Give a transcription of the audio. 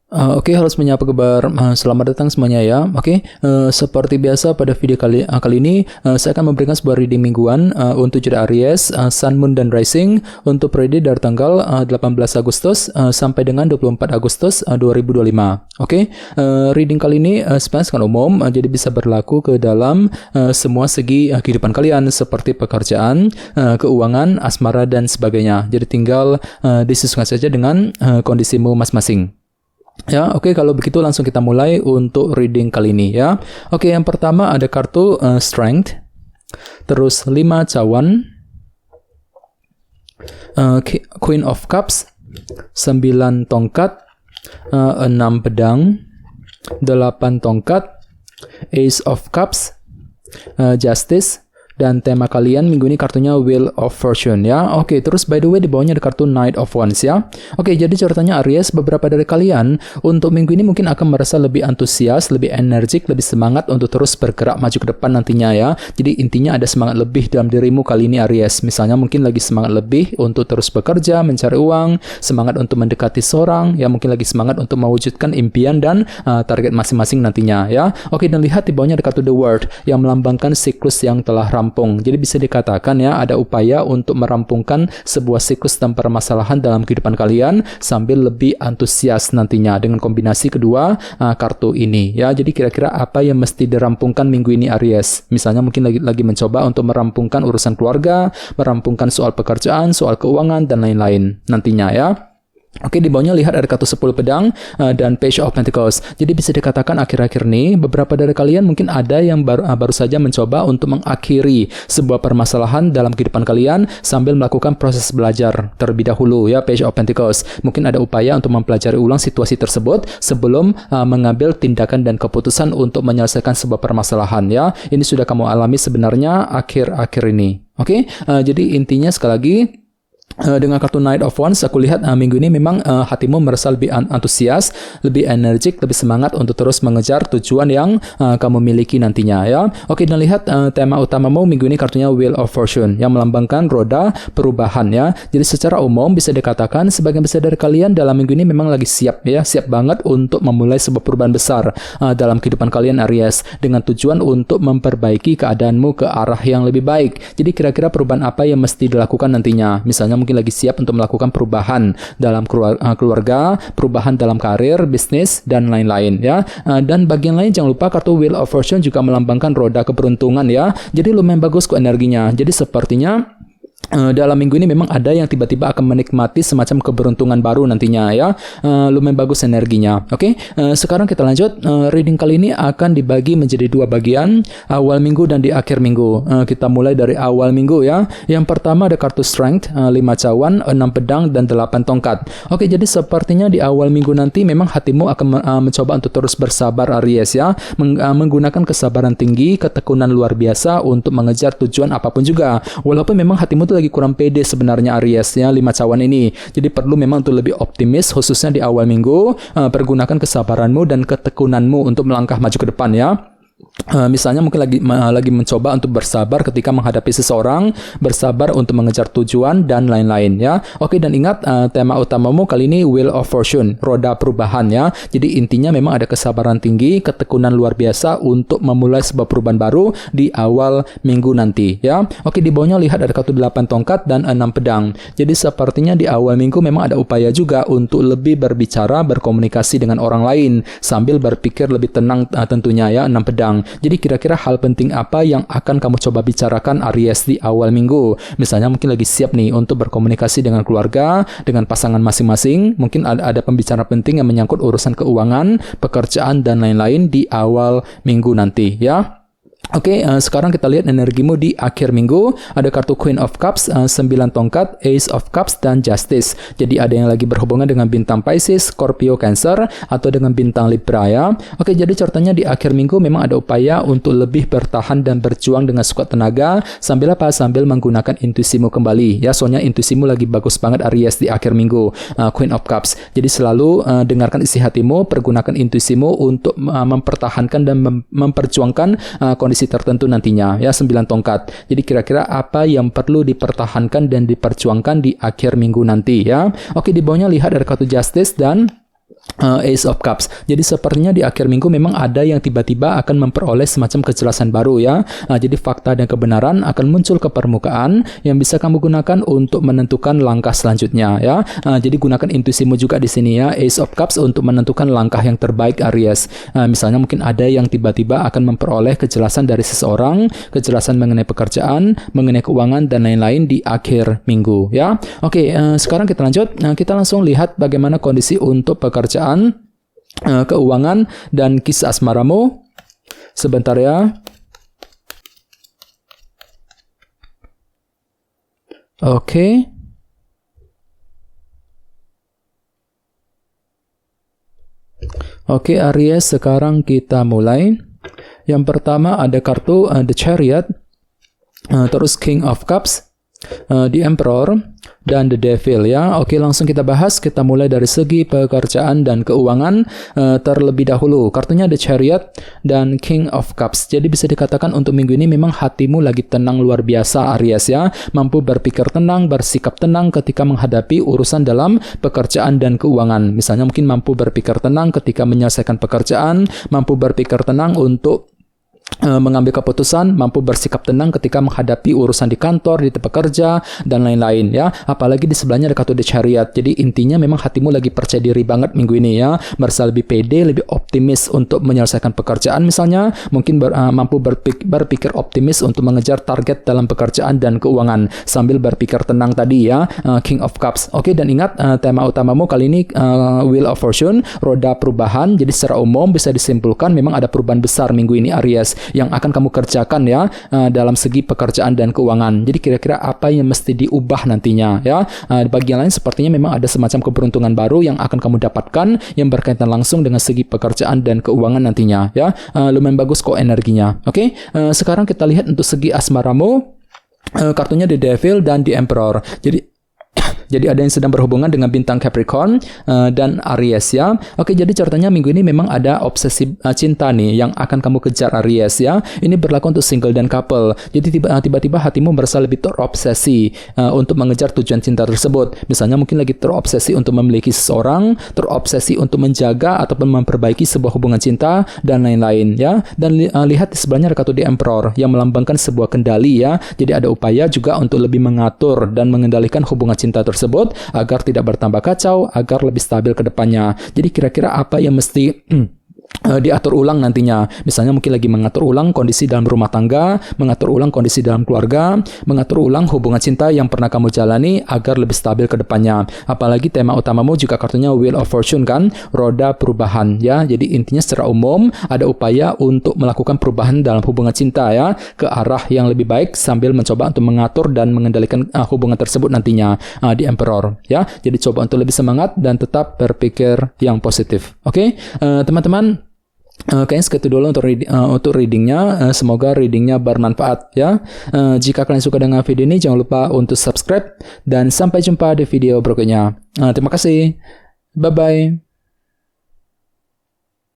Oke, harus menyapa kabar. Selamat datang semuanya ya. Oke, seperti biasa pada video kali ini saya akan memberikan sebuah reading mingguan untuk zodiak Aries, Sun, Moon, dan Rising untuk periode dari tanggal 18 Agustus sampai dengan 24 Agustus 2025. Oke, reading kali ini sebenarnya sangat umum, jadi bisa berlaku ke dalam semua segi kehidupan kalian seperti pekerjaan, keuangan, asmara, dan sebagainya. Jadi tinggal disesuaikan saja dengan kondisimu masing-masing. Ya, oke, kalau begitu langsung kita mulai untuk reading kali ini ya. Oke, yang pertama ada kartu Strength, terus 5 cawan, Queen of Cups, 9 tongkat, 6 pedang, 8 tongkat, Ace of Cups, Justice. Dan tema kalian minggu ini kartunya Wheel of Fortune ya. Oke, terus by the way di bawahnya ada kartu Knight of Wands ya. Oke, jadi ceritanya Aries, beberapa dari kalian untuk minggu ini mungkin akan merasa lebih antusias, lebih energik, lebih semangat untuk terus bergerak maju ke depan nantinya ya. Jadi intinya ada semangat lebih dalam dirimu kali ini Aries. Misalnya mungkin lagi semangat lebih untuk terus bekerja, mencari uang, semangat untuk mendekati seorang, ya mungkin lagi semangat untuk mewujudkan impian dan target masing-masing nantinya ya. Oke, dan lihat di bawahnya ada kartu The World yang melambangkan siklus yang telah rampung. Jadi bisa dikatakan ya ada upaya untuk merampungkan sebuah siklus dan permasalahan dalam kehidupan kalian sambil lebih antusias nantinya dengan kombinasi kedua kartu ini ya. Jadi kira-kira apa yang mesti dirampungkan minggu ini Aries? Misalnya mungkin lagi mencoba untuk merampungkan urusan keluarga, merampungkan soal pekerjaan, soal keuangan dan lain-lain nantinya ya. Oke, di bawahnya lihat ada kartu 10 pedang dan Page of Pentacles. Jadi bisa dikatakan akhir-akhir ini beberapa dari kalian mungkin ada yang baru saja mencoba untuk mengakhiri sebuah permasalahan dalam kehidupan kalian sambil melakukan proses belajar terlebih dahulu ya. Page of Pentacles. Mungkin ada upaya untuk mempelajari ulang situasi tersebut sebelum mengambil tindakan dan keputusan untuk menyelesaikan sebuah permasalahan ya. Ini sudah kamu alami sebenarnya akhir-akhir ini. Oke, jadi intinya sekali lagi dengan kartu Knight of Wands, aku lihat minggu ini memang hatimu merasa lebih antusias, lebih energik, lebih semangat untuk terus mengejar tujuan yang kamu miliki nantinya ya. Oke, dan lihat tema utamamu minggu ini kartunya Wheel of Fortune yang melambangkan roda perubahan ya. Jadi secara umum bisa dikatakan sebagian besar dari kalian dalam minggu ini memang lagi siap ya, siap banget untuk memulai sebuah perubahan besar dalam kehidupan kalian Aries dengan tujuan untuk memperbaiki keadaanmu ke arah yang lebih baik. Jadi kira-kira perubahan apa yang mesti dilakukan nantinya? Misalnya mungkin lagi siap untuk melakukan perubahan dalam keluarga, perubahan dalam karir, bisnis, dan lain-lain ya. Dan bagian lain jangan lupa kartu Wheel of Fortune juga melambangkan roda keberuntungan ya. Jadi lumayan bagus kok energinya. Jadi sepertinya dalam minggu ini memang ada yang tiba-tiba akan menikmati semacam keberuntungan baru nantinya ya. Lumayan bagus energinya. Oke, sekarang kita lanjut. Reading kali ini akan dibagi menjadi dua bagian, awal minggu dan di akhir minggu. Kita mulai dari awal minggu ya. Yang pertama ada kartu Strength, 5 cawan, 6 pedang, dan 8 tongkat. Oke, jadi sepertinya di awal minggu nanti memang hatimu akan mencoba untuk terus bersabar Aries ya. Menggunakan kesabaran tinggi, ketekunan luar biasa untuk mengejar tujuan apapun juga. Walaupun memang hatimu tuh lagi kurang pede sebenarnya Aries ya, 5 cawan ini. Jadi perlu memang untuk lebih optimis khususnya di awal minggu. Pergunakan kesabaranmu dan ketekunanmu untuk melangkah maju ke depan ya. Misalnya mungkin lagi mencoba untuk bersabar ketika menghadapi seseorang, bersabar untuk mengejar tujuan dan lain-lain ya. Oke, dan ingat tema utamamu kali ini Wheel of Fortune, roda perubahan ya. Jadi intinya memang ada kesabaran tinggi, ketekunan luar biasa untuk memulai sebuah perubahan baru di awal minggu nanti ya. Oke, di bawahnya lihat ada kartu 8 tongkat dan 6 pedang. Jadi sepertinya di awal minggu memang ada upaya juga untuk lebih berbicara, berkomunikasi dengan orang lain sambil berpikir lebih tenang tentunya ya. 6 pedang. Jadi kira-kira hal penting apa yang akan kamu coba bicarakan Aries di awal minggu? Misalnya mungkin lagi siap nih untuk berkomunikasi dengan keluarga, dengan pasangan masing-masing. Mungkin ada pembicaraan penting yang menyangkut urusan keuangan, pekerjaan, dan lain-lain di awal minggu nanti ya. Oke, sekarang kita lihat energimu di akhir minggu. Ada kartu Queen of Cups, 9 tongkat, Ace of Cups, dan Justice. Jadi ada yang lagi berhubungan dengan bintang Pisces, Scorpio, Cancer, atau dengan bintang Libra ya. Oke, jadi ceritanya di akhir minggu memang ada upaya untuk lebih bertahan dan berjuang dengan sekuat tenaga sambil menggunakan intuisimu kembali ya. Soalnya intuisimu lagi bagus banget Aries di akhir minggu, Queen of Cups. Jadi selalu dengarkan isi hatimu, pergunakan intuisimu untuk mempertahankan dan memperjuangkan kondisi tertentu nantinya ya. 9 tongkat. Jadi kira-kira apa yang perlu dipertahankan dan diperjuangkan di akhir minggu nanti ya. Oke, di bawahnya lihat ada kartu Justice dan Ace of Cups. Jadi sepertinya di akhir minggu memang ada yang tiba-tiba akan memperoleh semacam kejelasan baru ya. Jadi fakta dan kebenaran akan muncul ke permukaan yang bisa kamu gunakan untuk menentukan langkah selanjutnya ya. Jadi gunakan intuisimu juga di sini ya, Ace of Cups, untuk menentukan langkah yang terbaik Aries. Misalnya mungkin ada yang tiba-tiba akan memperoleh kejelasan dari seseorang, kejelasan mengenai pekerjaan, mengenai keuangan dan lain-lain di akhir minggu ya. Oke, sekarang kita lanjut. Kita langsung lihat bagaimana kondisi untuk pekerjaan, keuangan, dan kisah asmaramu. Sebentar ya. Oke. Oke, Aries, sekarang kita mulai. Yang pertama ada kartu The Chariot, terus King of Cups, The Emperor, dan The Devil ya. Oke, langsung kita bahas. Kita mulai dari segi pekerjaan dan keuangan terlebih dahulu. Kartunya The Chariot dan King of Cups. Jadi bisa dikatakan untuk minggu ini memang hatimu lagi tenang luar biasa Aries ya. Mampu berpikir tenang, bersikap tenang ketika menghadapi urusan dalam pekerjaan dan keuangan. Misalnya mungkin mampu berpikir tenang ketika menyelesaikan pekerjaan, mampu berpikir tenang untuk mengambil keputusan, mampu bersikap tenang ketika menghadapi urusan di kantor, di tempat kerja, dan lain-lain ya. Apalagi di sebelahnya ada kartu The Chariot. Jadi intinya memang hatimu lagi percaya diri banget minggu ini ya, merasa lebih pede, lebih optimis untuk menyelesaikan pekerjaan misalnya, mungkin mampu berpikir optimis untuk mengejar target dalam pekerjaan dan keuangan sambil berpikir tenang tadi ya, King of Cups. Oke, dan ingat tema utamamu kali ini Wheel of Fortune, roda perubahan. Jadi secara umum bisa disimpulkan memang ada perubahan besar minggu ini Aries yang akan kamu kerjakan ya, dalam segi pekerjaan dan keuangan. Jadi kira-kira apa yang mesti diubah nantinya ya. Bagi yang lain sepertinya memang ada semacam keberuntungan baru yang akan kamu dapatkan yang berkaitan langsung dengan segi pekerjaan dan keuangan nantinya ya. Lumayan bagus kok energinya. Oke, sekarang kita lihat untuk segi asmaramu. Kartunya The Devil dan The Emperor. Jadi ada yang sedang berhubungan dengan bintang Capricorn dan Aries ya. Oke, jadi ceritanya minggu ini memang ada obsesi cinta nih yang akan kamu kejar Aries ya. Ini berlaku untuk single dan couple. Jadi tiba-tiba hatimu merasa lebih terobsesi untuk mengejar tujuan cinta tersebut. Misalnya mungkin lagi terobsesi untuk memiliki seseorang, terobsesi untuk menjaga ataupun memperbaiki sebuah hubungan cinta dan lain-lain ya. Dan lihat di sebelahnya ada kartu The Emperor yang melambangkan sebuah kendali ya. Jadi ada upaya juga untuk lebih mengatur dan mengendalikan hubungan cinta tersebut agar tidak bertambah kacau, agar lebih stabil ke depannya. Jadi kira-kira apa yang mesti diatur ulang nantinya. Misalnya mungkin lagi mengatur ulang kondisi dalam rumah tangga, mengatur ulang kondisi dalam keluarga, mengatur ulang hubungan cinta yang pernah kamu jalani agar lebih stabil ke depannya. Apalagi tema utamamu juga kartunya Wheel of Fortune kan, roda perubahan ya. Jadi intinya secara umum ada upaya untuk melakukan perubahan dalam hubungan cinta ya, ke arah yang lebih baik sambil mencoba untuk mengatur dan mengendalikan hubungan tersebut nantinya, di Emperor ya. Jadi coba untuk lebih semangat dan tetap berpikir yang positif. Oke, teman-teman, kayaknya segitu dulu untuk readingnya. Semoga readingnya bermanfaat ya. Jika kalian suka dengan video ini, jangan lupa untuk subscribe dan sampai jumpa di video berikutnya. Terima kasih. Bye bye.